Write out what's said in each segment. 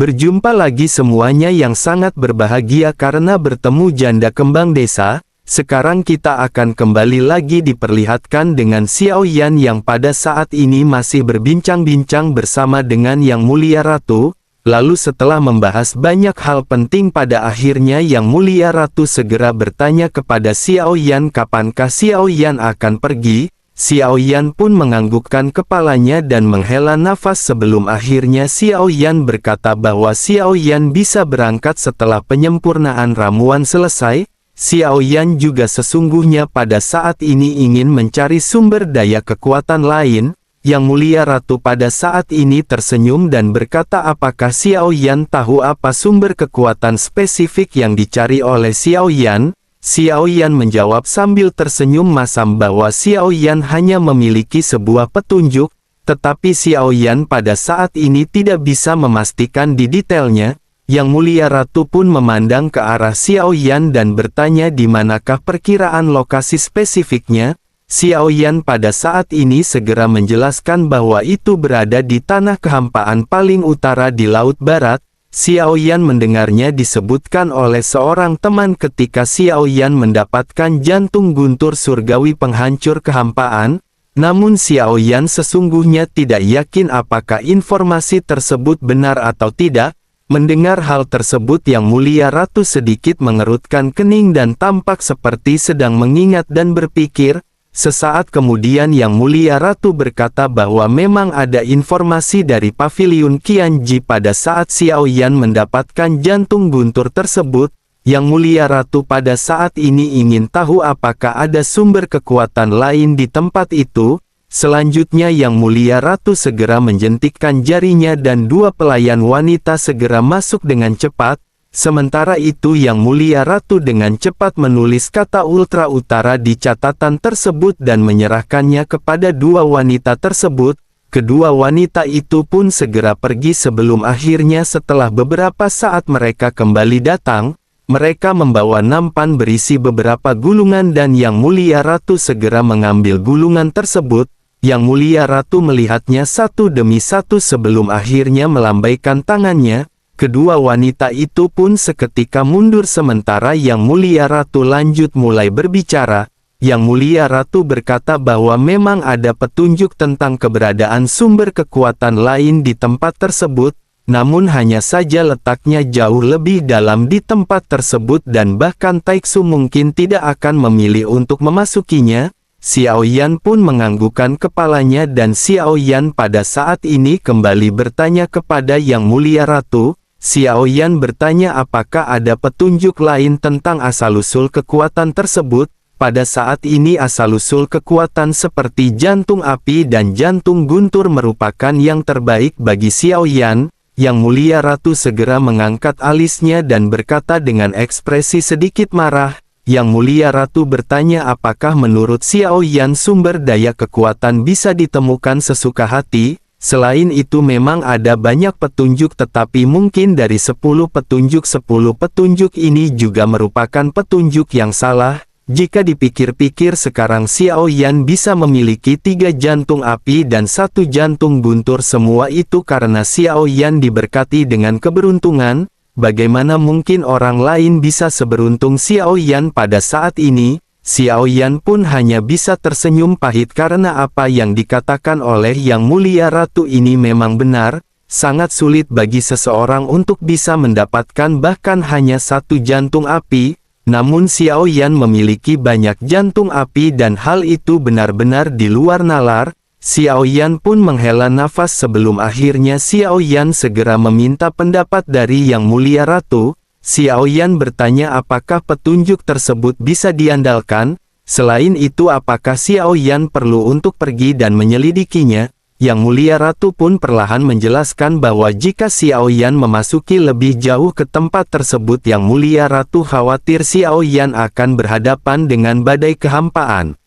Berjumpa lagi semuanya yang sangat berbahagia karena bertemu janda kembang desa. Sekarang kita akan kembali lagi diperlihatkan dengan Xiao Yan yang pada saat ini masih berbincang-bincang bersama dengan Yang Mulia Ratu. Lalu setelah membahas banyak hal penting pada akhirnya Yang Mulia Ratu segera bertanya kepada Xiao Yan kapankah Xiao Yan akan pergi. Xiao Yan pun menganggukkan kepalanya dan menghela nafas sebelum akhirnya Xiao Yan berkata bahwa Xiao Yan bisa berangkat setelah penyempurnaan ramuan selesai. Xiao Yan juga sesungguhnya pada saat ini ingin mencari sumber daya kekuatan lain. Yang Mulia Ratu pada saat ini tersenyum dan berkata apakah Xiao Yan tahu apa sumber kekuatan spesifik yang dicari oleh Xiao Yan? Xiao Yan menjawab sambil tersenyum masam bahwa Xiao Yan hanya memiliki sebuah petunjuk, tetapi Xiao Yan pada saat ini tidak bisa memastikan di detailnya. Yang Mulia Ratu pun memandang ke arah Xiao Yan dan bertanya di manakah perkiraan lokasi spesifiknya. Xiao Yan pada saat ini segera menjelaskan bahwa itu berada di tanah kehampaan paling utara di Laut Barat. Xiao Yan mendengarnya disebutkan oleh seorang teman ketika Xiao Yan mendapatkan jantung guntur surgawi penghancur kehampaan. Namun Xiao Yan sesungguhnya tidak yakin apakah informasi tersebut benar atau tidak. Mendengar hal tersebut Yang Mulia Ratu sedikit mengerutkan kening dan tampak seperti sedang mengingat dan berpikir. Sesaat kemudian Yang Mulia Ratu berkata bahwa memang ada informasi dari Paviliun Qianji pada saat Xiao Yan mendapatkan jantung guntur tersebut. Yang Mulia Ratu pada saat ini ingin tahu apakah ada sumber kekuatan lain di tempat itu. Selanjutnya Yang Mulia Ratu segera menjentikkan jarinya dan dua pelayan wanita segera masuk dengan cepat. Sementara itu Yang Mulia Ratu dengan cepat menulis kata Ultra Utara di catatan tersebut dan menyerahkannya kepada dua wanita tersebut. Kedua wanita itu pun segera pergi sebelum akhirnya setelah beberapa saat mereka kembali datang. Mereka membawa nampan berisi beberapa gulungan dan Yang Mulia Ratu segera mengambil gulungan tersebut. Yang Mulia Ratu melihatnya satu demi satu sebelum akhirnya melambaikan tangannya. Kedua wanita itu pun seketika mundur sementara Yang Mulia Ratu lanjut mulai berbicara. Yang Mulia Ratu berkata bahwa memang ada petunjuk tentang keberadaan sumber kekuatan lain di tempat tersebut, namun hanya saja letaknya jauh lebih dalam di tempat tersebut dan bahkan Taiksu mungkin tidak akan memilih untuk memasukinya. Xiao Yan pun menganggukkan kepalanya dan Xiao Yan pada saat ini kembali bertanya kepada Yang Mulia Ratu. Xiao Yan bertanya apakah ada petunjuk lain tentang asal-usul kekuatan tersebut. Pada saat ini asal-usul kekuatan seperti jantung api dan jantung guntur merupakan yang terbaik bagi Xiao Yan. Yang Mulia Ratu segera mengangkat alisnya dan berkata dengan ekspresi sedikit marah. Yang Mulia Ratu bertanya apakah menurut Xiao Yan sumber daya kekuatan bisa ditemukan sesuka hati. Selain itu memang ada banyak petunjuk tetapi mungkin dari 10 petunjuk ini juga merupakan petunjuk yang salah. Jika dipikir-pikir sekarang Xiao Yan bisa memiliki 3 jantung api dan 1 jantung guntur semua itu karena Xiao Yan diberkati dengan keberuntungan. Bagaimana mungkin orang lain bisa seberuntung Xiao Yan pada saat ini? Xiao Yan pun hanya bisa tersenyum pahit karena apa yang dikatakan oleh Yang Mulia Ratu ini memang benar. Sangat sulit bagi seseorang untuk bisa mendapatkan bahkan hanya 1 jantung api. Namun Xiao Yan memiliki banyak jantung api dan hal itu benar-benar di luar nalar. Xiao Yan pun menghela nafas sebelum akhirnya Xiao Yan segera meminta pendapat dari Yang Mulia Ratu. Xiao Yan bertanya apakah petunjuk tersebut bisa diandalkan. Selain itu apakah Xiao Yan perlu untuk pergi dan menyelidikinya. Yang Mulia Ratu pun perlahan menjelaskan bahwa jika Xiao Yan memasuki lebih jauh ke tempat tersebut Yang Mulia Ratu khawatir Xiao Yan akan berhadapan dengan badai kehampaan.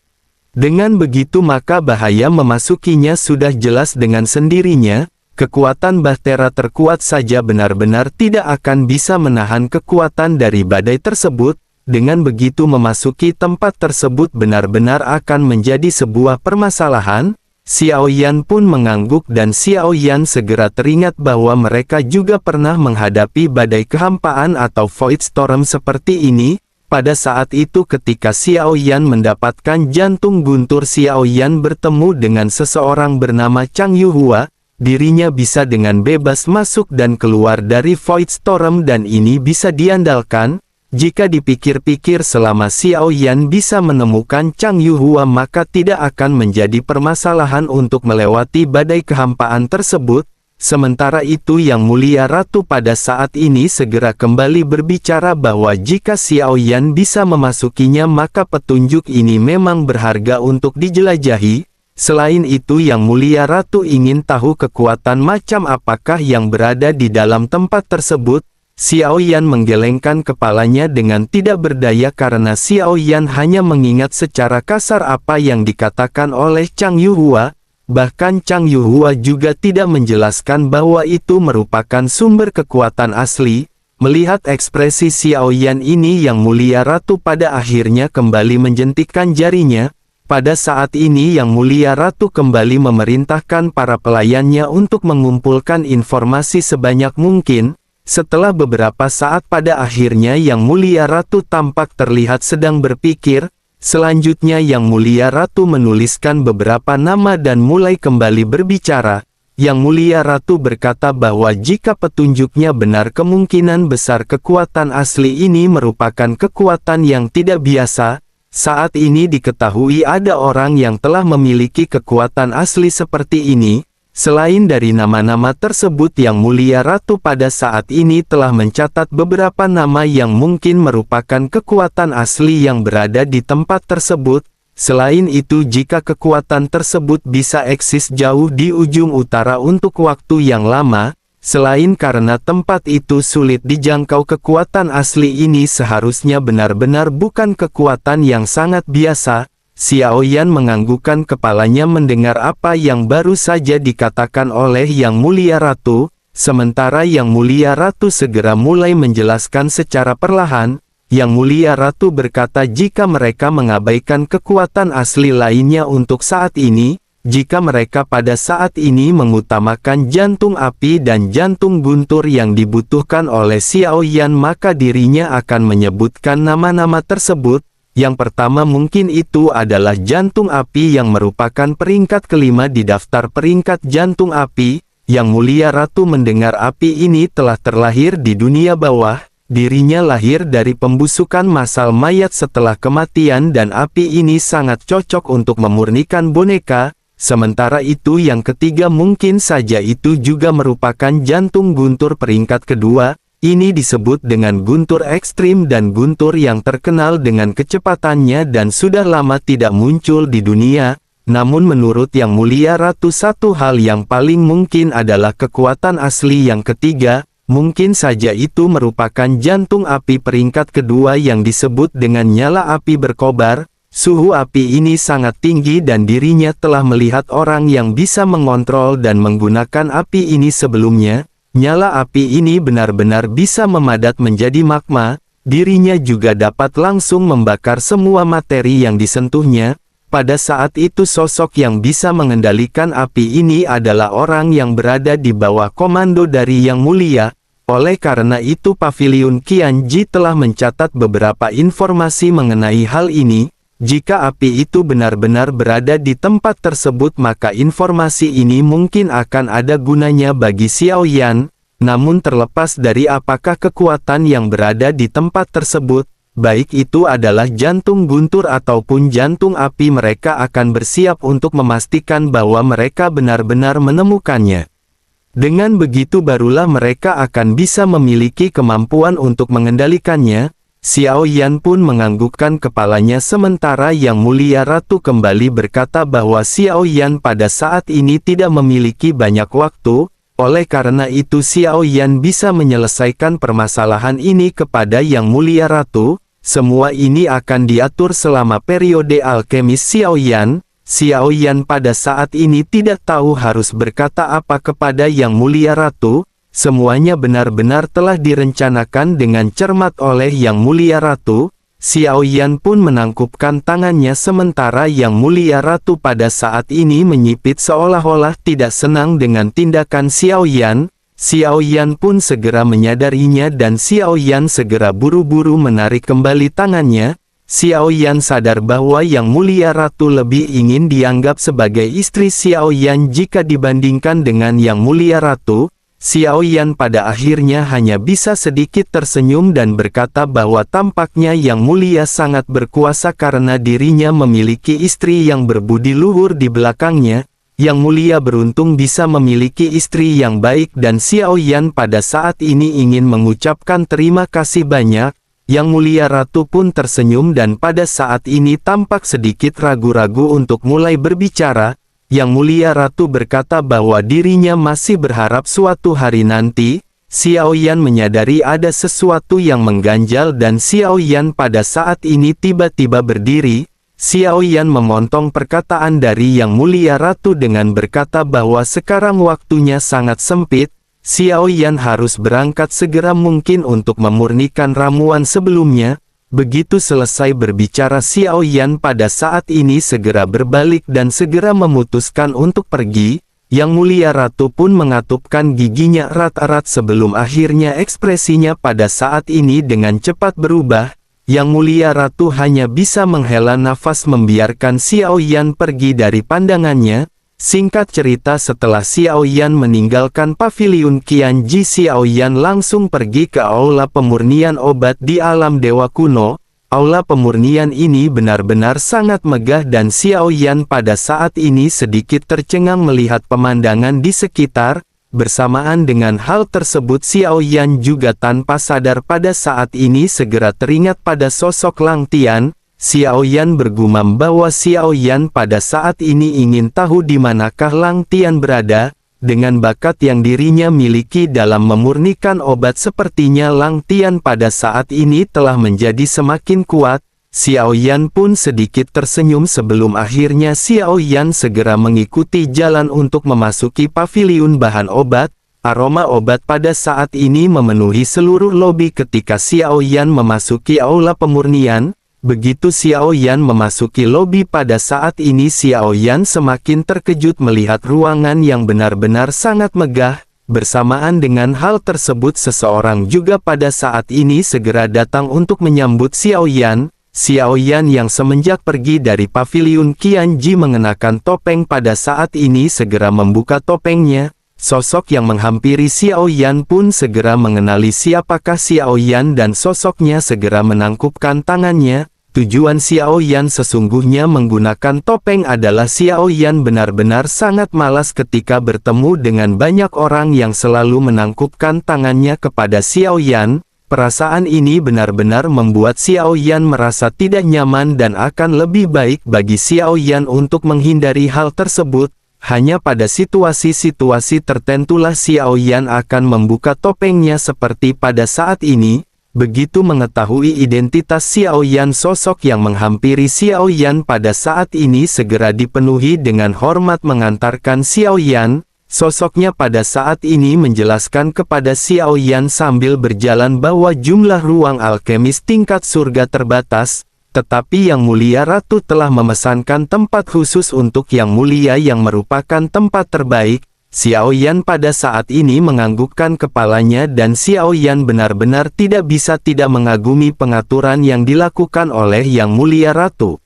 Dengan begitu maka bahaya memasukinya sudah jelas dengan sendirinya. Kekuatan Bahtera terkuat saja benar-benar tidak akan bisa menahan kekuatan dari badai tersebut. Dengan begitu memasuki tempat tersebut benar-benar akan menjadi sebuah permasalahan. Xiao Yan pun mengangguk dan Xiao Yan segera teringat bahwa mereka juga pernah menghadapi badai kehampaan atau Void Storm seperti ini. Pada saat itu ketika Xiao Yan mendapatkan jantung guntur, Xiao Yan bertemu dengan seseorang bernama Chang Yuhua. Dirinya bisa dengan bebas masuk dan keluar dari Void Storm dan ini bisa diandalkan. Jika dipikir-pikir selama Xiao Yan bisa menemukan Chang Yuhua maka tidak akan menjadi permasalahan untuk melewati badai kehampaan tersebut. Sementara itu Yang Mulia Ratu pada saat ini segera kembali berbicara bahwa jika Xiao Yan bisa memasukinya maka petunjuk ini memang berharga untuk dijelajahi. Selain itu Yang Mulia Ratu ingin tahu kekuatan macam apakah yang berada di dalam tempat tersebut. Xiao Yan menggelengkan kepalanya dengan tidak berdaya karena Xiao Yan hanya mengingat secara kasar apa yang dikatakan oleh Chang Yuhua. Bahkan Chang Yuhua juga tidak menjelaskan bahwa itu merupakan sumber kekuatan asli. Melihat ekspresi Xiao Yan ini Yang Mulia Ratu pada akhirnya kembali menjentikkan jarinya. Pada saat ini Yang Mulia Ratu kembali memerintahkan para pelayannya untuk mengumpulkan informasi sebanyak mungkin. Setelah beberapa saat pada akhirnya Yang Mulia Ratu tampak terlihat sedang berpikir. Selanjutnya Yang Mulia Ratu menuliskan beberapa nama dan mulai kembali berbicara. Yang Mulia Ratu berkata bahwa jika petunjuknya benar kemungkinan besar kekuatan asli ini merupakan kekuatan yang tidak biasa. Saat ini diketahui ada orang yang telah memiliki kekuatan asli seperti ini. Selain dari nama-nama tersebut Yang Mulia Ratu pada saat ini telah mencatat beberapa nama yang mungkin merupakan kekuatan asli yang berada di tempat tersebut. Selain itu jika kekuatan tersebut bisa eksis jauh di ujung utara untuk waktu yang lama, selain karena tempat itu sulit dijangkau kekuatan asli ini seharusnya benar-benar bukan kekuatan yang sangat biasa. Xiao Yan menganggukkan kepalanya mendengar apa yang baru saja dikatakan oleh Yang Mulia Ratu, sementara Yang Mulia Ratu segera mulai menjelaskan secara perlahan. Yang Mulia Ratu berkata jika mereka mengabaikan kekuatan asli lainnya untuk saat ini, jika mereka pada saat ini mengutamakan jantung api dan jantung guntur yang dibutuhkan oleh Xiao Yan maka dirinya akan menyebutkan nama-nama tersebut. Yang pertama mungkin itu adalah jantung api yang merupakan peringkat kelima di daftar peringkat jantung api. Yang Mulia Ratu mendengar api ini telah terlahir di dunia bawah. Dirinya lahir dari pembusukan massal mayat setelah kematian dan api ini sangat cocok untuk memurnikan boneka. Sementara itu yang ketiga mungkin saja itu juga merupakan jantung guntur peringkat kedua. Ini disebut dengan guntur ekstrim dan guntur yang terkenal dengan kecepatannya dan sudah lama tidak muncul di dunia. Namun menurut Yang Mulia Ratu satu hal yang paling mungkin adalah kekuatan asli yang ketiga. Mungkin saja itu merupakan jantung api peringkat kedua yang disebut dengan nyala api berkobar. Suhu api ini sangat tinggi dan dirinya telah melihat orang yang bisa mengontrol dan menggunakan api ini sebelumnya. Nyala api ini benar-benar bisa memadat menjadi magma, dirinya juga dapat langsung membakar semua materi yang disentuhnya. Pada saat itu sosok yang bisa mengendalikan api ini adalah orang yang berada di bawah komando dari Yang Mulia. Oleh karena itu Paviliun Qianji telah mencatat beberapa informasi mengenai hal ini. Jika api itu benar-benar berada di tempat tersebut maka informasi ini mungkin akan ada gunanya bagi Xiao Yan. Namun terlepas dari apakah kekuatan yang berada di tempat tersebut, baik itu adalah jantung guntur ataupun jantung api mereka akan bersiap untuk memastikan bahwa mereka benar-benar menemukannya. Dengan begitu barulah mereka akan bisa memiliki kemampuan untuk mengendalikannya. Xiao Yan pun menganggukkan kepalanya sementara Yang Mulia Ratu kembali berkata bahwa Xiao Yan pada saat ini tidak memiliki banyak waktu, oleh karena itu Xiao Yan bisa menyelesaikan permasalahan ini kepada Yang Mulia Ratu. Semua ini akan diatur selama periode alkemis Xiao Yan. Xiao Yan pada saat ini tidak tahu harus berkata apa kepada Yang Mulia Ratu. Semuanya benar-benar telah direncanakan dengan cermat oleh Yang Mulia Ratu. Xiao Yan pun menangkupkan tangannya sementara Yang Mulia Ratu pada saat ini menyipit seolah-olah tidak senang dengan tindakan Xiao Yan. Xiao Yan pun segera menyadarinya dan Xiao Yan segera buru-buru menarik kembali tangannya. Xiao Yan sadar bahwa Yang Mulia Ratu lebih ingin dianggap sebagai istri Xiao Yan jika dibandingkan dengan Yang Mulia Ratu. Xiao Yan pada akhirnya hanya bisa sedikit tersenyum dan berkata bahwa tampaknya Yang Mulia sangat berkuasa karena dirinya memiliki istri yang berbudi luhur di belakangnya. Yang Mulia beruntung bisa memiliki istri yang baik dan Xiao Yan pada saat ini ingin mengucapkan terima kasih banyak. Yang Mulia Ratu pun tersenyum dan pada saat ini tampak sedikit ragu-ragu untuk mulai berbicara. Yang Mulia Ratu berkata bahwa dirinya masih berharap suatu hari nanti. Xiao Yan menyadari ada sesuatu yang mengganjal dan Xiao Yan pada saat ini tiba-tiba berdiri. Xiao Yan memotong perkataan dari Yang Mulia Ratu dengan berkata bahwa sekarang waktunya sangat sempit. Xiao Yan harus berangkat segera mungkin untuk memurnikan ramuan sebelumnya. Begitu selesai berbicara Xiao Yan pada saat ini segera berbalik dan segera memutuskan untuk pergi. Yang Mulia Ratu pun mengatupkan giginya erat-erat sebelum akhirnya ekspresinya pada saat ini dengan cepat berubah. Yang Mulia Ratu hanya bisa menghela nafas membiarkan Xiao Yan pergi dari pandangannya. Singkat cerita setelah Xiao Yan meninggalkan paviliun Qianji, Xiao Yan langsung pergi ke aula pemurnian obat di alam dewa kuno. Aula pemurnian ini benar-benar sangat megah dan Xiao Yan pada saat ini sedikit tercengang melihat pemandangan di sekitar. Bersamaan dengan hal tersebut Xiao Yan juga tanpa sadar pada saat ini segera teringat pada sosok Lang Tian. Xiao Yan bergumam bahwa Xiao Yan pada saat ini ingin tahu di manakah Lang Tian berada. Dengan bakat yang dirinya miliki dalam memurnikan obat sepertinya Lang Tian pada saat ini telah menjadi semakin kuat. Xiao Yan pun sedikit tersenyum sebelum akhirnya Xiao Yan segera mengikuti jalan untuk memasuki paviliun bahan obat. Aroma obat pada saat ini memenuhi seluruh lobi ketika Xiao Yan memasuki aula pemurnian. Begitu Xiao Yan memasuki lobi pada saat ini Xiao Yan semakin terkejut melihat ruangan yang benar-benar sangat megah. Bersamaan dengan hal tersebut seseorang juga pada saat ini segera datang untuk menyambut Xiao Yan. Xiao Yan yang semenjak pergi dari paviliun Qianji mengenakan topeng pada saat ini segera membuka topengnya. Sosok yang menghampiri Xiao Yan pun segera mengenali siapakah Xiao Yan dan sosoknya segera menangkupkan tangannya. Tujuan Xiao Yan sesungguhnya menggunakan topeng adalah Xiao Yan benar-benar sangat malas ketika bertemu dengan banyak orang yang selalu menangkupkan tangannya kepada Xiao Yan. Perasaan ini benar-benar membuat Xiao Yan merasa tidak nyaman dan akan lebih baik bagi Xiao Yan untuk menghindari hal tersebut. Hanya pada situasi-situasi tertentulah Xiao Yan akan membuka topengnya seperti pada saat ini. Begitu mengetahui identitas Xiao Yan, sosok yang menghampiri Xiao Yan pada saat ini segera dipenuhi dengan hormat mengantarkan Xiao Yan. Sosoknya pada saat ini menjelaskan kepada Xiao Yan sambil berjalan bahwa jumlah ruang alkemis tingkat surga terbatas, tetapi Yang Mulia Ratu telah memesankan tempat khusus untuk Yang Mulia yang merupakan tempat terbaik. Xiao Yan pada saat ini menganggukkan kepalanya dan Xiao Yan benar-benar tidak bisa tidak mengagumi pengaturan yang dilakukan oleh Yang Mulia Ratu.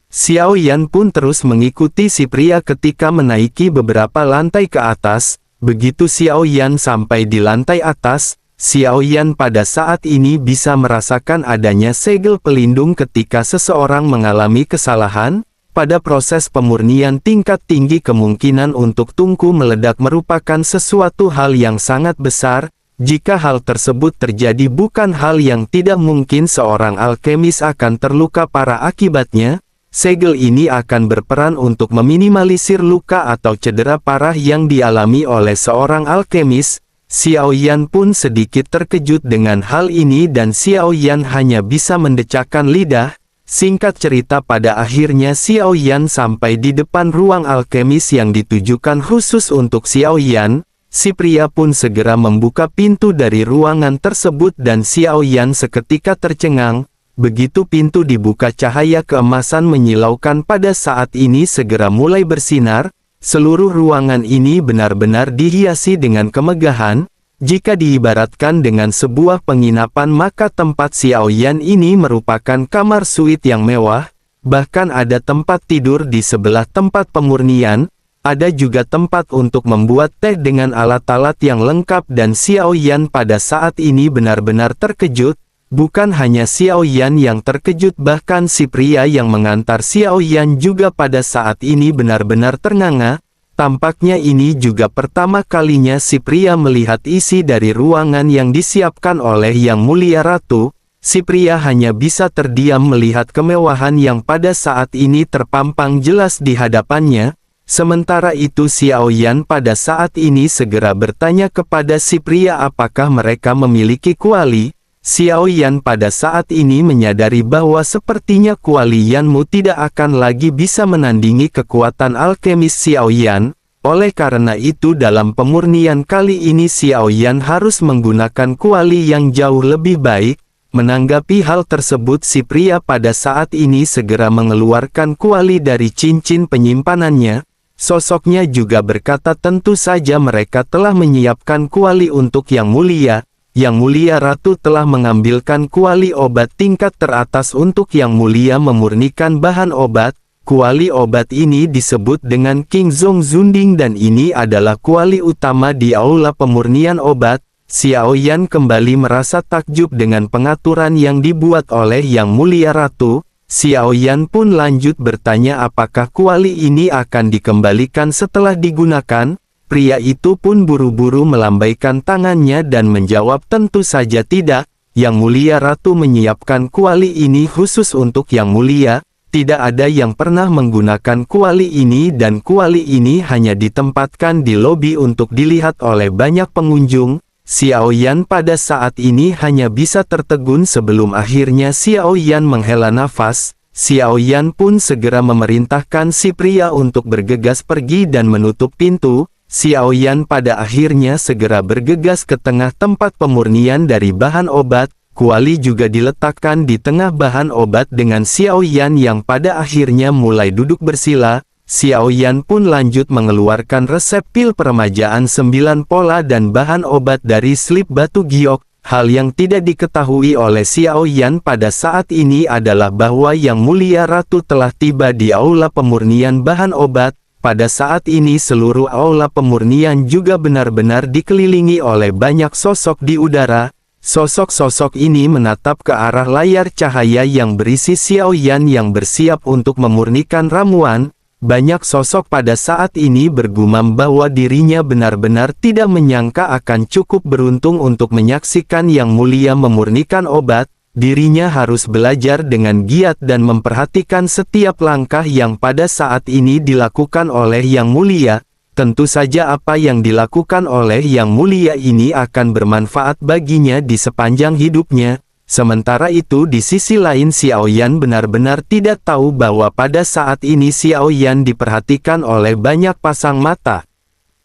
Xiao Yan pun terus mengikuti si pria ketika menaiki beberapa lantai ke atas. Begitu Xiao Yan sampai di lantai atas, Xiao Yan pada saat ini bisa merasakan adanya segel pelindung ketika seseorang mengalami kesalahan. Pada proses pemurnian tingkat tinggi kemungkinan untuk tungku meledak merupakan sesuatu hal yang sangat besar. Jika hal tersebut terjadi bukan hal yang tidak mungkin seorang alkemis akan terluka parah akibatnya. Segel ini akan berperan untuk meminimalisir luka atau cedera parah yang dialami oleh seorang alkemis. Xiao Yan pun sedikit terkejut dengan hal ini dan Xiao Yan hanya bisa mendecakkan lidah. Singkat cerita pada akhirnya Xiao Yan sampai di depan ruang alkemis yang ditujukan khusus untuk Xiao Yan. Si pria pun segera membuka pintu dari ruangan tersebut dan Xiao Yan seketika tercengang. begitu pintu dibuka cahaya keemasan menyilaukan pada saat ini segera mulai bersinar, seluruh ruangan ini benar-benar dihiasi dengan kemegahan. Jika diibaratkan dengan sebuah penginapan maka tempat Xiao Yan ini merupakan kamar suite yang mewah, bahkan ada tempat tidur di sebelah tempat pemurnian, ada juga tempat untuk membuat teh dengan alat-alat yang lengkap dan Xiao Yan pada saat ini benar-benar terkejut, bukan hanya Xiao Yan yang terkejut bahkan si pria yang mengantar Xiao Yan juga pada saat ini benar-benar ternganga. Tampaknya ini juga pertama kalinya si pria melihat isi dari ruangan yang disiapkan oleh Yang Mulia Ratu. Si pria hanya bisa terdiam melihat kemewahan yang pada saat ini terpampang jelas di hadapannya. Sementara itu Xiao Yan pada saat ini segera bertanya kepada si pria apakah mereka memiliki kuali. Xiao Yan pada saat ini menyadari bahwa sepertinya kuali Yanmu tidak akan lagi bisa menandingi kekuatan alkemis Xiao Yan. Oleh karena itu dalam pemurnian kali ini Xiao Yan harus menggunakan kuali yang jauh lebih baik. Menanggapi hal tersebut si pria pada saat ini segera mengeluarkan kuali dari cincin penyimpanannya. Sosoknya juga berkata tentu saja mereka telah menyiapkan kuali untuk Yang Mulia. Yang Mulia Ratu telah mengambilkan kuali obat tingkat teratas untuk Yang Mulia memurnikan bahan obat. Kuali obat ini disebut dengan King Zong Zunding dan ini adalah kuali utama di aula pemurnian obat. Xiao Yan kembali merasa takjub dengan pengaturan yang dibuat oleh Yang Mulia Ratu. Xiao Yan pun lanjut bertanya apakah kuali ini akan dikembalikan setelah digunakan. Pria itu pun buru-buru melambaikan tangannya dan menjawab tentu saja tidak. Yang Mulia Ratu menyiapkan kuali ini khusus untuk Yang Mulia. Tidak ada yang pernah menggunakan kuali ini dan kuali ini hanya ditempatkan di lobi untuk dilihat oleh banyak pengunjung. Xiao Yan pada saat ini hanya bisa tertegun sebelum akhirnya Xiao Yan menghela nafas. Xiao Yan pun segera memerintahkan si pria untuk bergegas pergi dan menutup pintu. Xiao Yan pada akhirnya segera bergegas ke tengah tempat pemurnian dari bahan obat. Kuali juga diletakkan di tengah bahan obat dengan Xiao Yan yang pada akhirnya mulai duduk bersila. Xiao Yan pun lanjut mengeluarkan resep pil peremajaan 9 pola dan bahan obat dari slip batu giok. Hal yang tidak diketahui oleh Xiao Yan pada saat ini adalah bahwa Yang Mulia Ratu telah tiba di aula pemurnian bahan obat. Pada saat ini seluruh aula pemurnian juga benar-benar dikelilingi oleh banyak sosok di udara. Sosok-sosok ini menatap ke arah layar cahaya yang berisi Xiao Yan yang bersiap untuk memurnikan ramuan. Banyak sosok pada saat ini bergumam bahwa dirinya benar-benar tidak menyangka akan cukup beruntung untuk menyaksikan Yang Mulia memurnikan obat. Dirinya harus belajar dengan giat dan memperhatikan setiap langkah yang pada saat ini dilakukan oleh Yang Mulia. Tentu saja apa yang dilakukan oleh Yang Mulia ini akan bermanfaat baginya di sepanjang hidupnya. Sementara itu di sisi lain Xiao Yan benar-benar tidak tahu bahwa pada saat ini Xiao Yan diperhatikan oleh banyak pasang mata.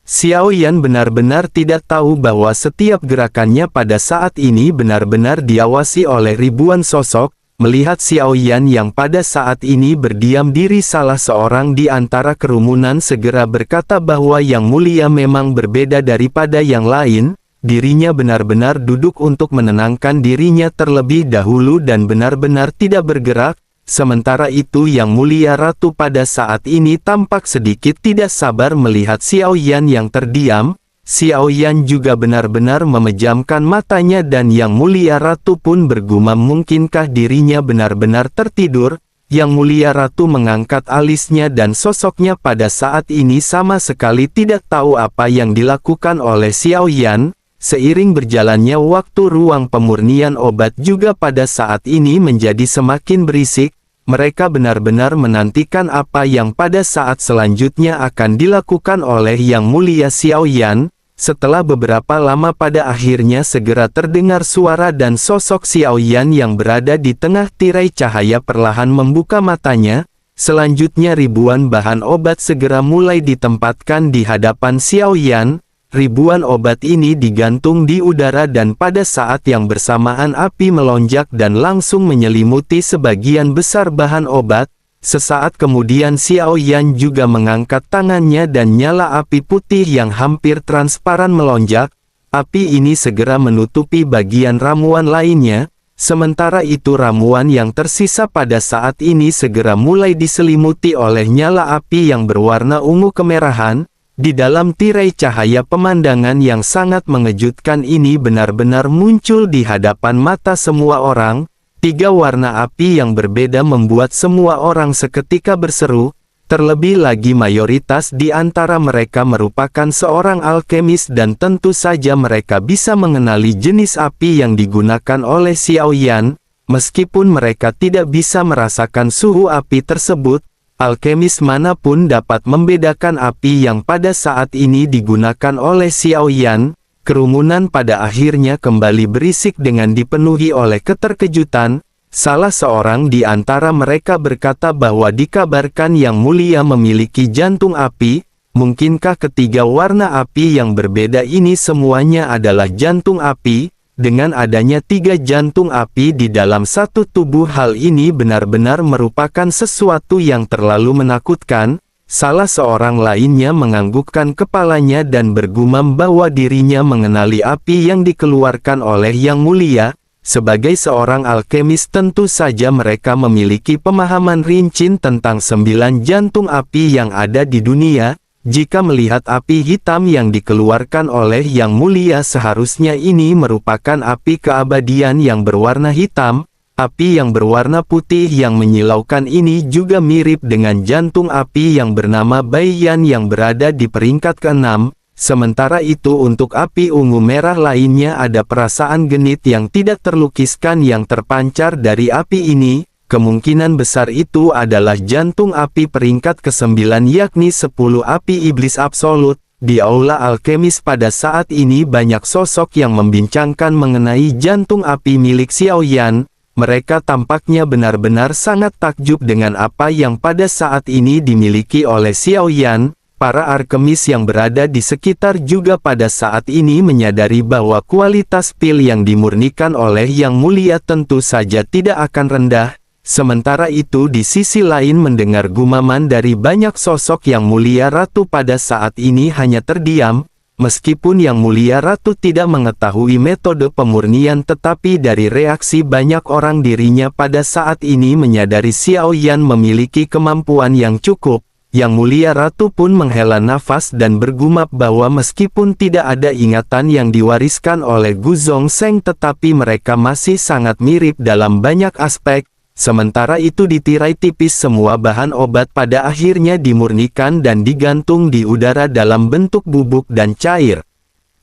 Xiao Yan benar-benar tidak tahu bahwa setiap gerakannya pada saat ini benar-benar diawasi oleh ribuan sosok. Melihat Xiao Yan yang pada saat ini berdiam diri, salah seorang di antara kerumunan segera berkata bahwa Yang Mulia memang berbeda daripada yang lain. Dirinya benar-benar duduk untuk menenangkan dirinya terlebih dahulu dan benar-benar tidak bergerak. Sementara itu Yang Mulia Ratu pada saat ini tampak sedikit tidak sabar melihat Xiao Yan yang terdiam. Xiao Yan juga benar-benar memejamkan matanya dan Yang Mulia Ratu pun bergumam mungkinkah dirinya benar-benar tertidur. Yang Mulia Ratu mengangkat alisnya dan sosoknya pada saat ini sama sekali tidak tahu apa yang dilakukan oleh Xiao Yan. Seiring berjalannya waktu ruang pemurnian obat juga pada saat ini menjadi semakin berisik. Mereka benar-benar menantikan apa yang pada saat selanjutnya akan dilakukan oleh Yang Mulia Xiao Yan. Setelah beberapa lama pada akhirnya segera terdengar suara dan sosok Xiao Yan yang berada di tengah tirai cahaya perlahan membuka matanya. Selanjutnya ribuan bahan obat segera mulai ditempatkan di hadapan Xiao Yan. ribuan obat ini digantung di udara dan pada saat yang bersamaan api melonjak dan langsung menyelimuti sebagian besar bahan obat. Sesaat kemudian Xiao Yan juga mengangkat tangannya dan nyala api putih yang hampir transparan melonjak. Api ini segera menutupi bagian ramuan lainnya. Sementara itu ramuan yang tersisa pada saat ini segera mulai diselimuti oleh nyala api yang berwarna ungu kemerahan. Di dalam tirai cahaya pemandangan yang sangat mengejutkan ini benar-benar muncul di hadapan mata semua orang. 3 warna api yang berbeda membuat semua orang seketika berseru. Terlebih lagi mayoritas di antara mereka merupakan seorang alkemis dan tentu saja mereka bisa mengenali jenis api yang digunakan oleh Xiao Yan. Meskipun mereka tidak bisa merasakan suhu api tersebut, alkemis manapun dapat membedakan api yang pada saat ini digunakan oleh Xiao Yan. Kerumunan pada akhirnya kembali berisik dengan dipenuhi oleh keterkejutan. Salah seorang di antara mereka berkata bahwa dikabarkan Yang Mulia memiliki jantung api. Mungkinkah ketiga warna api yang berbeda ini semuanya adalah jantung api? Dengan adanya 3 jantung api di dalam satu tubuh, hal ini benar-benar merupakan sesuatu yang terlalu menakutkan. Salah seorang lainnya menganggukkan kepalanya dan bergumam bahwa dirinya mengenali api yang dikeluarkan oleh Yang Mulia. Sebagai seorang alkemis tentu saja mereka memiliki pemahaman rinci tentang 9 jantung api yang ada di dunia. Jika melihat api hitam yang dikeluarkan oleh Yang Mulia, seharusnya ini merupakan api keabadian yang berwarna hitam. Api yang berwarna putih yang menyilaukan ini juga mirip dengan jantung api yang bernama Baiyan yang berada di peringkat ke-6. Sementara itu untuk api ungu merah lainnya ada perasaan genit yang tidak terlukiskan yang terpancar dari api ini. Kemungkinan besar itu adalah jantung api peringkat ke-9 yakni 10 api iblis absolut. Di aula alkemis pada saat ini banyak sosok yang membincangkan mengenai jantung api milik Xiao Yan. Mereka tampaknya benar-benar sangat takjub dengan apa yang pada saat ini dimiliki oleh Xiao Yan. Para alkemis yang berada di sekitar juga pada saat ini menyadari bahwa kualitas pil yang dimurnikan oleh Yang Mulia tentu saja tidak akan rendah. Sementara itu di sisi lain mendengar gumaman dari banyak sosok Yang Mulia Ratu pada saat ini hanya terdiam. Meskipun Yang Mulia Ratu tidak mengetahui metode pemurnian, tetapi dari reaksi banyak orang dirinya pada saat ini menyadari Xiao Yan memiliki kemampuan yang cukup. Yang Mulia Ratu pun menghela nafas dan bergumam bahwa meskipun tidak ada ingatan yang diwariskan oleh Gu Zongsheng, tetapi mereka masih sangat mirip dalam banyak aspek. Sementara itu di tirai tipis semua bahan obat pada akhirnya dimurnikan dan digantung di udara dalam bentuk bubuk dan cair.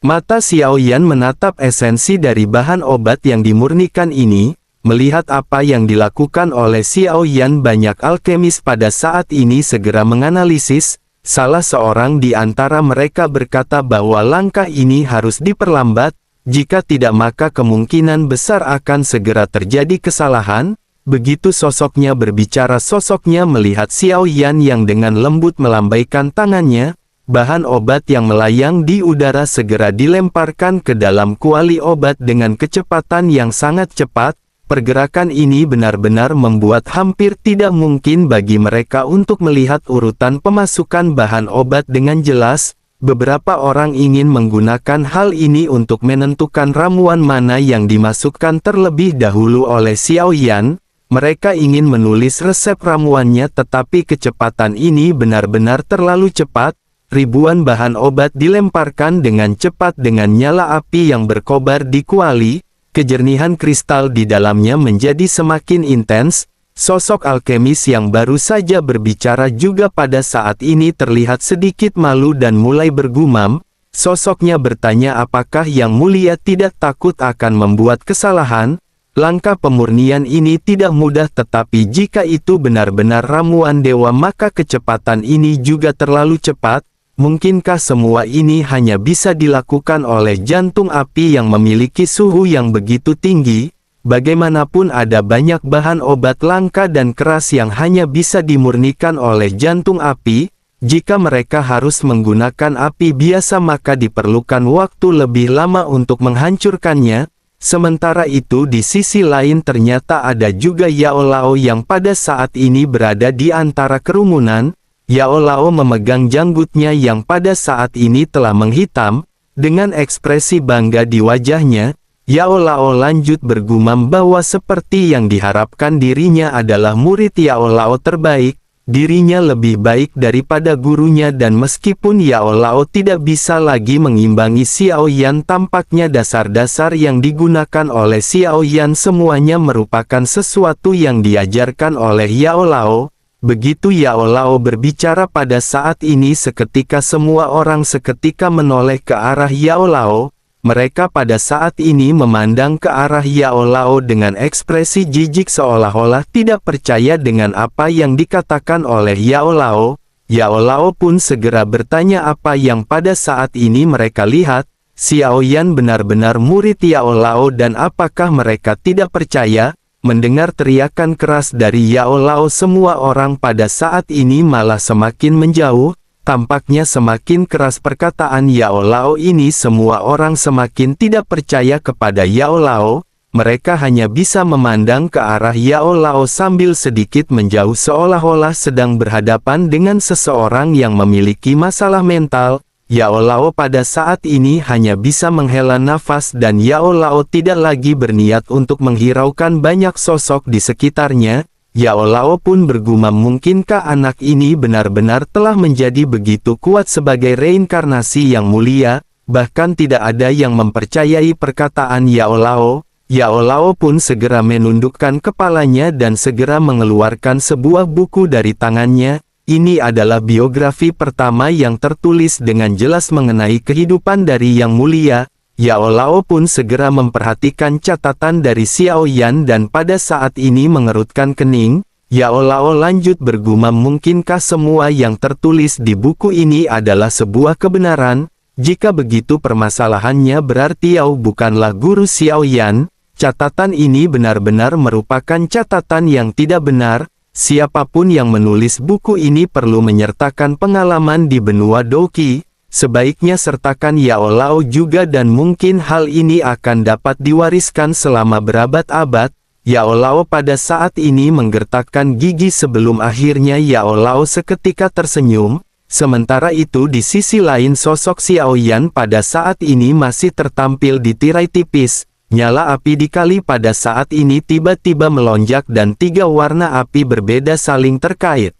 Mata Xiao Yan menatap esensi dari bahan obat yang dimurnikan ini. Melihat apa yang dilakukan oleh Xiao Yan, banyak alkemis pada saat ini segera menganalisis. Salah seorang di antara mereka berkata bahwa langkah ini harus diperlambat. Jika tidak maka kemungkinan besar akan segera terjadi kesalahan. Begitu sosoknya berbicara, sosoknya melihat Xiao Yan yang dengan lembut melambaikan tangannya. Bahan obat yang melayang di udara segera dilemparkan ke dalam kuali obat dengan kecepatan yang sangat cepat. Pergerakan ini benar-benar membuat hampir tidak mungkin bagi mereka untuk melihat urutan pemasukan bahan obat dengan jelas. Beberapa orang ingin menggunakan hal ini untuk menentukan ramuan mana yang dimasukkan terlebih dahulu oleh Xiao Yan. Mereka ingin menulis resep ramuannya, tetapi kecepatan ini benar-benar terlalu cepat. Ribuan bahan obat dilemparkan dengan cepat dengan nyala api yang berkobar di kuali. Kejernihan kristal di dalamnya menjadi semakin intens. Sosok alkemis yang baru saja berbicara juga pada saat ini terlihat sedikit malu dan mulai bergumam. Sosoknya bertanya apakah Yang Mulia tidak takut akan membuat kesalahan. Langkah pemurnian ini tidak mudah, tetapi jika itu benar-benar ramuan dewa maka kecepatan ini juga terlalu cepat. Mungkinkah semua ini hanya bisa dilakukan oleh jantung api yang memiliki suhu yang begitu tinggi? Bagaimanapun ada banyak bahan obat langka dan keras yang hanya bisa dimurnikan oleh jantung api. Jika mereka harus menggunakan api biasa maka diperlukan waktu lebih lama untuk menghancurkannya. Sementara itu di sisi lain ternyata ada juga Yao Lao yang pada saat ini berada di antara kerumunan. Yao Lao memegang janggutnya yang pada saat ini telah menghitam. Dengan ekspresi bangga di wajahnya, Yao Lao lanjut bergumam bahwa seperti yang diharapkan dirinya adalah murid Yao Lao terbaik. Dirinya lebih baik daripada gurunya dan meskipun Yao Lao tidak bisa lagi mengimbangi Xiao Yan, tampaknya dasar-dasar yang digunakan oleh Xiao Yan semuanya merupakan sesuatu yang diajarkan oleh Yao Lao. Begitu Yao Lao berbicara pada saat ini seketika semua orang seketika menoleh ke arah Yao Lao. Mereka pada saat ini memandang ke arah Yao Lao dengan ekspresi jijik seolah-olah tidak percaya dengan apa yang dikatakan oleh Yao Lao. Yao Lao pun segera bertanya apa yang pada saat ini mereka lihat. Xiao Yan benar-benar murid Yao Lao dan apakah mereka tidak percaya? Mendengar teriakan keras dari Yao Lao semua orang pada saat ini malah semakin menjauh. Tampaknya semakin keras perkataan Yao Lao ini semua orang semakin tidak percaya kepada Yao Lao. Mereka hanya bisa memandang ke arah Yao Lao sambil sedikit menjauh seolah-olah sedang berhadapan dengan seseorang yang memiliki masalah mental. Yao Lao pada saat ini hanya bisa menghela nafas dan Yao Lao tidak lagi berniat untuk menghiraukan banyak sosok di sekitarnya. Yao Lao pun bergumam, mungkinkah anak ini benar-benar telah menjadi begitu kuat sebagai reinkarnasi yang mulia, bahkan tidak ada yang mempercayai perkataan Yao Lao. Yao Lao pun segera menundukkan kepalanya dan segera mengeluarkan sebuah buku dari tangannya. Ini adalah biografi pertama yang tertulis dengan jelas mengenai kehidupan dari Yang Mulia. Yao Lao pun segera memperhatikan catatan dari Xiao Yan dan pada saat ini mengerutkan kening. Yao Lao lanjut bergumam, mungkinkah semua yang tertulis di buku ini adalah sebuah kebenaran? Jika begitu permasalahannya berarti Yao bukanlah guru Xiao Yan. Catatan ini benar-benar merupakan catatan yang tidak benar. Siapapun yang menulis buku ini perlu menyertakan pengalaman di benua Douqi. Sebaiknya sertakan Yao Lao juga dan mungkin hal ini akan dapat diwariskan selama berabad-abad. Yao Lao pada saat ini menggertakkan gigi sebelum akhirnya Yao Lao seketika tersenyum. Sementara itu di sisi lain sosok Xiao Yan pada saat ini masih tertampil di tirai tipis. Nyala api di kali pada saat ini tiba-tiba melonjak dan tiga warna api berbeda saling terkait.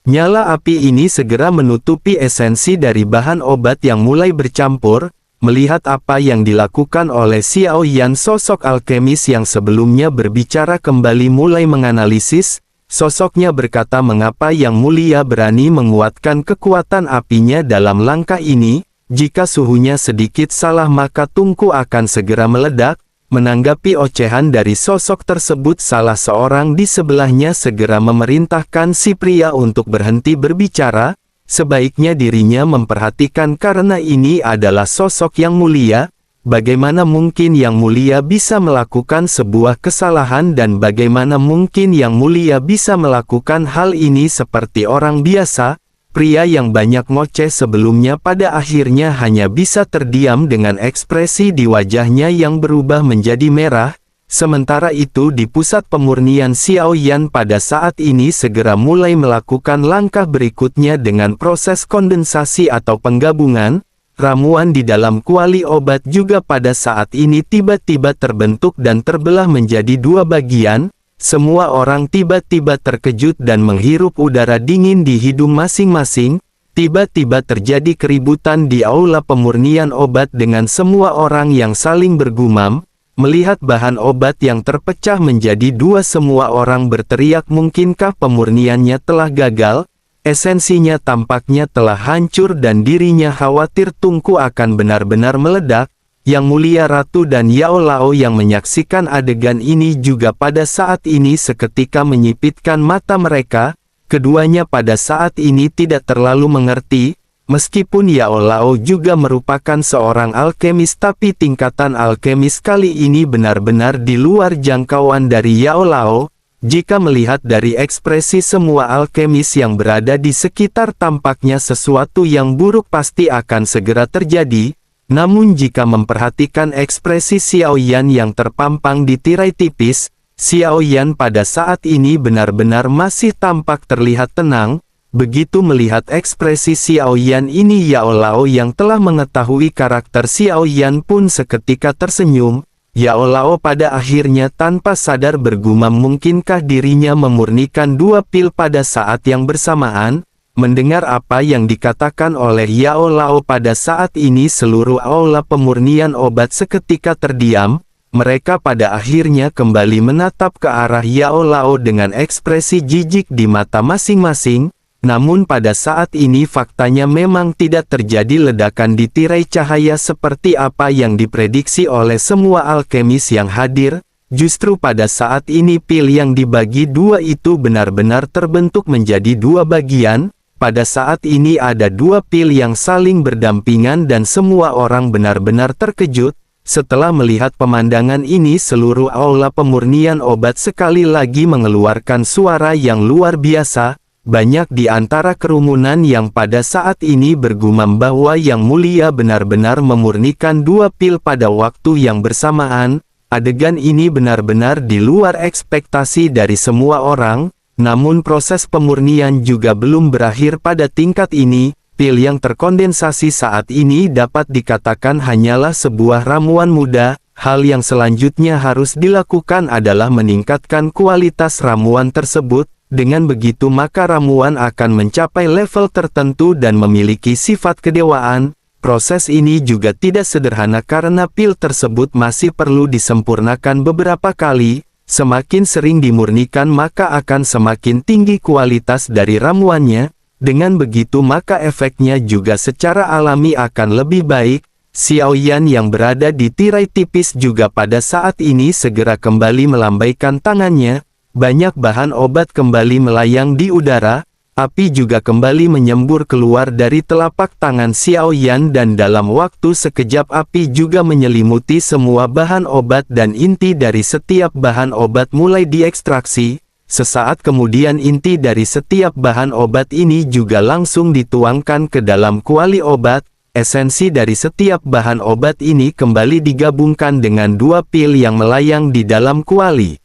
Nyala api ini segera menutupi esensi dari bahan obat yang mulai bercampur. Melihat apa yang dilakukan oleh Xiao Yan, sosok alkemis yang sebelumnya berbicara kembali mulai menganalisis. Sosoknya berkata, mengapa Yang Mulia berani menguatkan kekuatan apinya dalam langkah ini? Jika suhunya sedikit salah maka tungku akan segera meledak. Menanggapi ocehan dari sosok tersebut, salah seorang di sebelahnya segera memerintahkan si pria untuk berhenti berbicara. Sebaiknya dirinya memperhatikan karena ini adalah sosok Yang Mulia. Bagaimana mungkin Yang Mulia bisa melakukan sebuah kesalahan dan bagaimana mungkin Yang Mulia bisa melakukan hal ini seperti orang biasa? Pria yang banyak ngoceh sebelumnya pada akhirnya hanya bisa terdiam dengan ekspresi di wajahnya yang berubah menjadi merah. Sementara itu di pusat pemurnian Xiao Yan pada saat ini segera mulai melakukan langkah berikutnya dengan proses kondensasi atau penggabungan. Ramuan di dalam kuali obat juga pada saat ini tiba-tiba terbentuk dan terbelah menjadi dua bagian. Semua orang tiba-tiba terkejut dan menghirup udara dingin di hidung masing-masing. Tiba-tiba terjadi keributan di aula pemurnian obat dengan semua orang yang saling bergumam. Melihat bahan obat yang terpecah menjadi dua, semua orang berteriak, mungkinkah pemurniannya telah gagal? Esensinya tampaknya telah hancur dan dirinya khawatir tungku akan benar-benar meledak. Yang Mulia Ratu dan Yao Lao yang menyaksikan adegan ini juga pada saat ini seketika menyipitkan mata mereka. Keduanya pada saat ini tidak terlalu mengerti. Meskipun Yao Lao juga merupakan seorang alkemis, tapi tingkatan alkemis kali ini benar-benar di luar jangkauan dari Yao Lao. Jika melihat dari ekspresi semua alkemis yang berada di sekitar, tampaknya sesuatu yang buruk pasti akan segera terjadi. Namun jika memperhatikan ekspresi Xiao Yan yang terpampang di tirai tipis, Xiao Yan pada saat ini benar-benar masih tampak terlihat tenang. Begitu melihat ekspresi Xiao Yan ini, Yao Lao yang telah mengetahui karakter Xiao Yan pun seketika tersenyum. Yao Lao pada akhirnya tanpa sadar bergumam, mungkinkah dirinya memurnikan 2 pil pada saat yang bersamaan? Mendengar apa yang dikatakan oleh Yao Lao pada saat ini, seluruh aula pemurnian obat seketika terdiam. Mereka pada akhirnya kembali menatap ke arah Yao Lao dengan ekspresi jijik di mata masing-masing. Namun pada saat ini faktanya memang tidak terjadi ledakan di tirai cahaya seperti apa yang diprediksi oleh semua alkemis yang hadir. Justru pada saat ini pil yang dibagi 2 itu benar-benar terbentuk menjadi 2 bagian. Pada saat ini ada 2 pil yang saling berdampingan dan semua orang benar-benar terkejut. Setelah melihat pemandangan ini, seluruh aula pemurnian obat sekali lagi mengeluarkan suara yang luar biasa. Banyak di antara kerumunan yang pada saat ini bergumam bahwa Yang Mulia benar-benar memurnikan 2 pil pada waktu yang bersamaan. Adegan ini benar-benar di luar ekspektasi dari semua orang. Namun proses pemurnian juga belum berakhir pada tingkat ini. Pil yang terkondensasi saat ini dapat dikatakan hanyalah sebuah ramuan muda. Hal yang selanjutnya harus dilakukan adalah meningkatkan kualitas ramuan tersebut. Dengan begitu maka ramuan akan mencapai level tertentu dan memiliki sifat kedewaan. Proses ini juga tidak sederhana karena pil tersebut masih perlu disempurnakan beberapa kali. Semakin sering dimurnikan maka akan semakin tinggi kualitas dari ramuannya. Dengan begitu maka efeknya juga secara alami akan lebih baik. Xiao Yan yang berada di tirai tipis juga pada saat ini segera kembali melambaikan tangannya. Banyak bahan obat kembali melayang di udara, api juga kembali menyembur keluar dari telapak tangan Xiao Yan dan dalam waktu sekejap api juga menyelimuti semua bahan obat dan inti dari setiap bahan obat mulai diekstraksi. Sesaat kemudian inti dari setiap bahan obat ini juga langsung dituangkan ke dalam kuali obat. Esensi dari setiap bahan obat ini kembali digabungkan dengan 2 pil yang melayang di dalam kuali.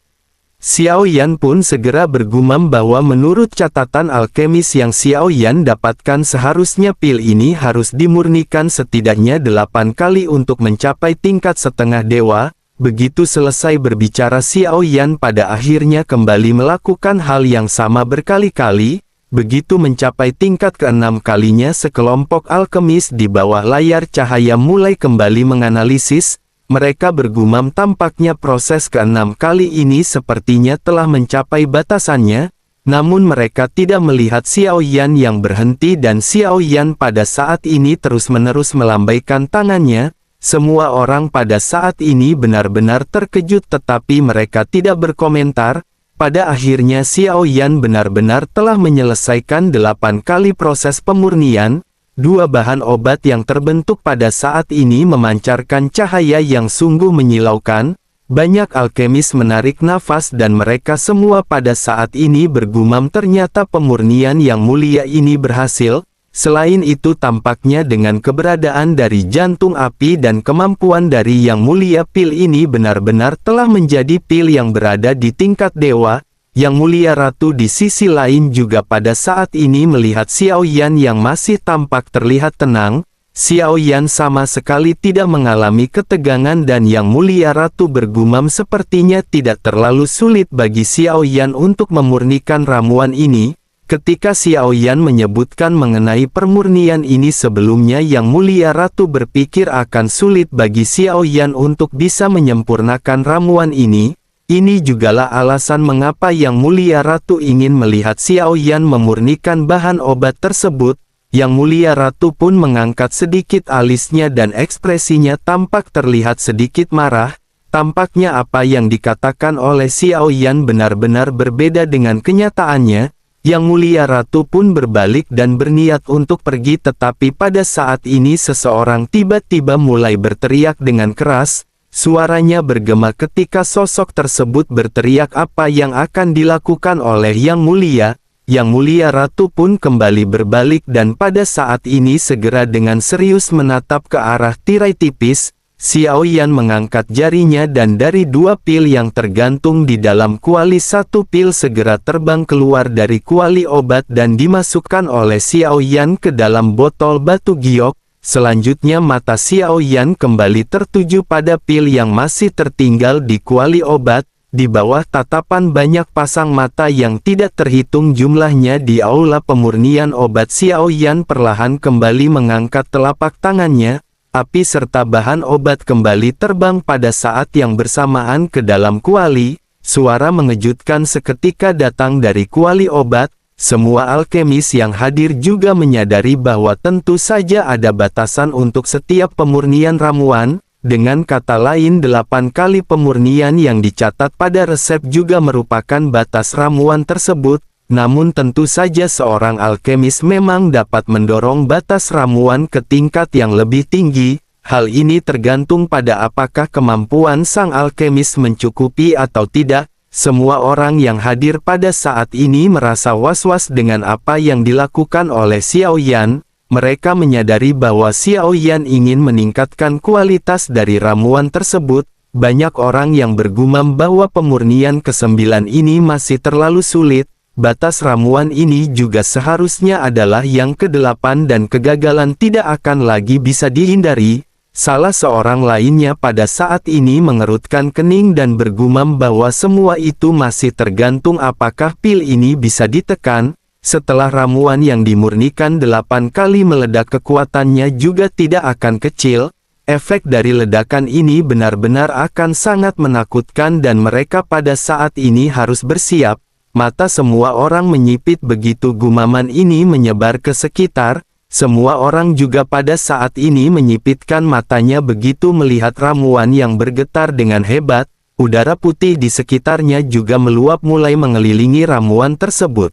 Xiao Yan pun segera bergumam bahwa menurut catatan alkemis yang Xiao Yan dapatkan seharusnya pil ini harus dimurnikan setidaknya 8 kali untuk mencapai tingkat setengah dewa. Begitu selesai berbicara Xiao Yan pada akhirnya kembali melakukan hal yang sama berkali-kali. Begitu mencapai tingkat ke-6 kalinya sekelompok alkemis di bawah layar cahaya mulai kembali menganalisis. Mereka bergumam tampaknya proses ke-6 kali ini sepertinya telah mencapai batasannya. Namun mereka tidak melihat Xiao Yan yang berhenti dan Xiao Yan pada saat ini terus-menerus melambaikan tangannya. Semua orang pada saat ini benar-benar terkejut tetapi mereka tidak berkomentar. Pada akhirnya Xiao Yan benar-benar telah menyelesaikan 8 kali proses pemurnian. 2 bahan obat yang terbentuk pada saat ini memancarkan cahaya yang sungguh menyilaukan. Banyak alkemis menarik nafas dan mereka semua pada saat ini bergumam ternyata pemurnian Yang Mulia ini berhasil. Selain itu tampaknya dengan keberadaan dari jantung api dan kemampuan dari Yang Mulia, pil ini benar-benar telah menjadi pil yang berada di tingkat dewa. Yang Mulia Ratu di sisi lain juga pada saat ini melihat Xiao Yan yang masih tampak terlihat tenang. Xiao Yan sama sekali tidak mengalami ketegangan dan Yang Mulia Ratu bergumam sepertinya tidak terlalu sulit bagi Xiao Yan untuk memurnikan ramuan ini. Ketika Xiao Yan menyebutkan mengenai permurnian ini sebelumnya, Yang Mulia Ratu berpikir akan sulit bagi Xiao Yan untuk bisa menyempurnakan ramuan ini. Ini jugalah alasan mengapa Yang Mulia Ratu ingin melihat Xiao Yan memurnikan bahan obat tersebut. Yang Mulia Ratu pun mengangkat sedikit alisnya dan ekspresinya tampak terlihat sedikit marah. Tampaknya apa yang dikatakan oleh Xiao Yan benar-benar berbeda dengan kenyataannya. Yang Mulia Ratu pun berbalik dan berniat untuk pergi, tetapi pada saat ini seseorang tiba-tiba mulai berteriak dengan keras. Suaranya bergema ketika sosok tersebut berteriak apa yang akan dilakukan oleh Yang Mulia. Yang Mulia Ratu pun kembali berbalik dan pada saat ini segera dengan serius menatap ke arah tirai tipis. Xiao Yan mengangkat jarinya dan dari 2 pil yang tergantung di dalam kuali 1 pil segera terbang keluar dari kuali obat dan dimasukkan oleh Xiao Yan ke dalam botol batu giok. Selanjutnya mata Xiao Yan kembali tertuju pada pil yang masih tertinggal di kuali obat. Di bawah tatapan banyak pasang mata yang tidak terhitung jumlahnya di aula pemurnian obat, Xiao Yan perlahan kembali mengangkat telapak tangannya. Api serta bahan obat kembali terbang pada saat yang bersamaan ke dalam kuali. Suara mengejutkan seketika datang dari kuali obat. Semua alkemis yang hadir juga menyadari bahwa tentu saja ada batasan untuk setiap pemurnian ramuan. Dengan kata lain 8 kali pemurnian yang dicatat pada resep juga merupakan batas ramuan tersebut. Namun tentu saja seorang alkemis memang dapat mendorong batas ramuan ke tingkat yang lebih tinggi. Hal ini tergantung pada apakah kemampuan sang alkemis mencukupi atau tidak. Semua orang yang hadir pada saat ini merasa was-was dengan apa yang dilakukan oleh Xiao Yan. Mereka menyadari bahwa Xiao Yan ingin meningkatkan kualitas dari ramuan tersebut. Banyak orang yang bergumam bahwa pemurnian ke-9 ini masih terlalu sulit. Batas ramuan ini juga seharusnya adalah yang ke-8 dan kegagalan tidak akan lagi bisa dihindari. Salah seorang lainnya pada saat ini mengerutkan kening dan bergumam bahwa semua itu masih tergantung apakah pil ini bisa ditekan. Setelah ramuan yang dimurnikan 8 kali meledak, kekuatannya juga tidak akan kecil. Efek dari ledakan ini benar-benar akan sangat menakutkan dan mereka pada saat ini harus bersiap. Mata semua orang menyipit begitu gumaman ini menyebar ke sekitar. Semua orang juga pada saat ini menyipitkan matanya begitu melihat ramuan yang bergetar dengan hebat. Udara putih di sekitarnya juga meluap mulai mengelilingi ramuan tersebut.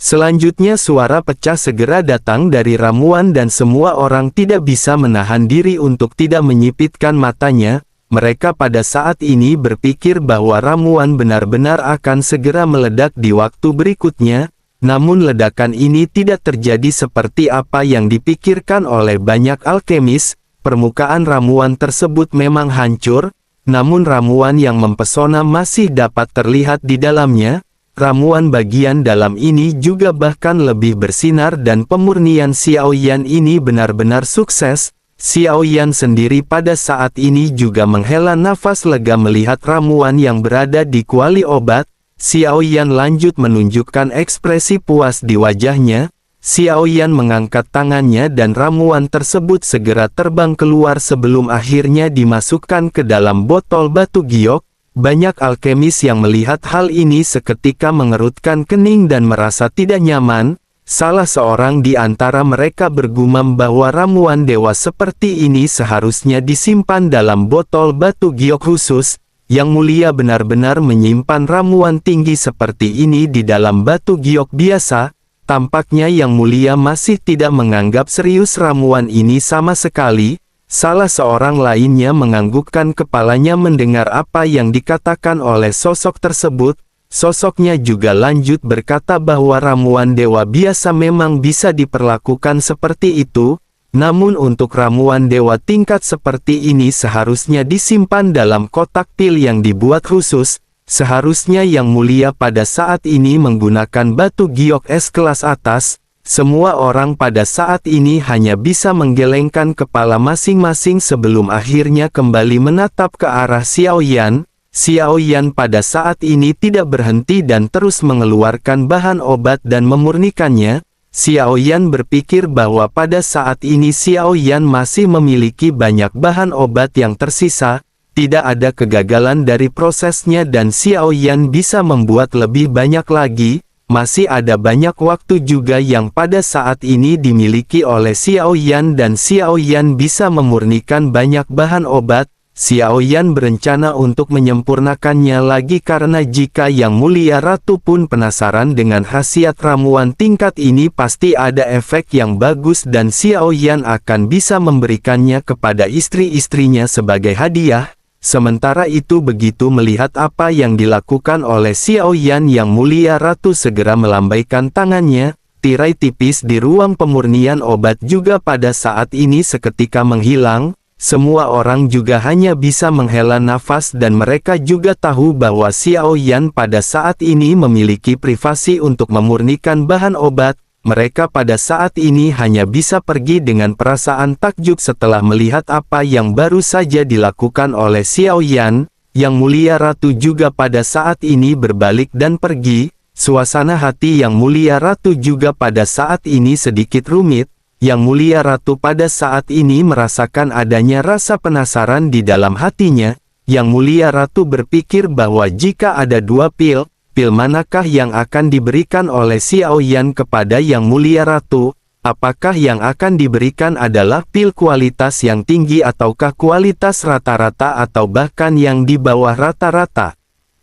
Selanjutnya suara pecah segera datang dari ramuan dan semua orang tidak bisa menahan diri untuk tidak menyipitkan matanya. Mereka pada saat ini berpikir bahwa ramuan benar-benar akan segera meledak di waktu berikutnya. Namun ledakan ini tidak terjadi seperti apa yang dipikirkan oleh banyak alkemis. Permukaan ramuan tersebut memang hancur, namun ramuan yang mempesona masih dapat terlihat di dalamnya. Ramuan bagian dalam ini juga bahkan lebih bersinar dan pemurnian Xiao Yan ini benar-benar sukses. Xiao Yan sendiri pada saat ini juga menghela nafas lega melihat ramuan yang berada di kuali obat. Xiao Yan lanjut menunjukkan ekspresi puas di wajahnya. Xiao Yan mengangkat tangannya dan ramuan tersebut segera terbang keluar sebelum akhirnya dimasukkan ke dalam botol batu giok. Banyak alkemis yang melihat hal ini seketika mengerutkan kening dan merasa tidak nyaman. Salah seorang di antara mereka bergumam bahwa ramuan dewa seperti ini seharusnya disimpan dalam botol batu giok khusus. Yang Mulia benar-benar menyimpan ramuan tinggi seperti ini di dalam batu giok biasa. Tampaknya Yang Mulia masih tidak menganggap serius ramuan ini sama sekali. Salah seorang lainnya menganggukkan kepalanya mendengar apa yang dikatakan oleh sosok tersebut. Sosoknya juga lanjut berkata bahwa ramuan dewa biasa memang bisa diperlakukan seperti itu. Namun untuk ramuan dewa tingkat seperti ini seharusnya disimpan dalam kotak pil yang dibuat khusus. Seharusnya Yang Mulia pada saat ini menggunakan batu giok es kelas atas. Semua orang pada saat ini hanya bisa menggelengkan kepala masing-masing sebelum akhirnya kembali menatap ke arah Xiao Yan. Xiao Yan pada saat ini tidak berhenti dan terus mengeluarkan bahan obat dan memurnikannya. Xiao Yan berpikir bahwa pada saat ini Xiao Yan masih memiliki banyak bahan obat yang tersisa. Tidak ada kegagalan dari prosesnya dan Xiao Yan bisa membuat lebih banyak lagi. Masih ada banyak waktu juga yang pada saat ini dimiliki oleh Xiao Yan dan Xiao Yan bisa memurnikan banyak bahan obat. Xiao Yan berencana untuk menyempurnakannya lagi karena jika Yang Mulia Ratu pun penasaran dengan khasiat ramuan tingkat ini pasti ada efek yang bagus dan Xiao Yan akan bisa memberikannya kepada istri-istrinya sebagai hadiah. Sementara itu begitu melihat apa yang dilakukan oleh Xiao Yan, Yang Mulia Ratu segera melambaikan tangannya. Tirai tipis di ruang pemurnian obat juga pada saat ini seketika menghilang. Semua orang juga hanya bisa menghela nafas dan mereka juga tahu bahwa Xiao Yan pada saat ini memiliki privasi untuk memurnikan bahan obat. Mereka pada saat ini hanya bisa pergi dengan perasaan takjub setelah melihat apa yang baru saja dilakukan oleh Xiao Yan. Yang Mulia Ratu juga pada saat ini berbalik dan pergi. Suasana hati Yang Mulia Ratu juga pada saat ini sedikit rumit. Yang Mulia Ratu pada saat ini merasakan adanya rasa penasaran di dalam hatinya. Yang Mulia Ratu berpikir bahwa jika ada dua pil manakah yang akan diberikan oleh Xiao Yan kepada Yang Mulia Ratu? Apakah yang akan diberikan adalah pil kualitas yang tinggi ataukah kualitas rata-rata atau bahkan yang di bawah rata-rata?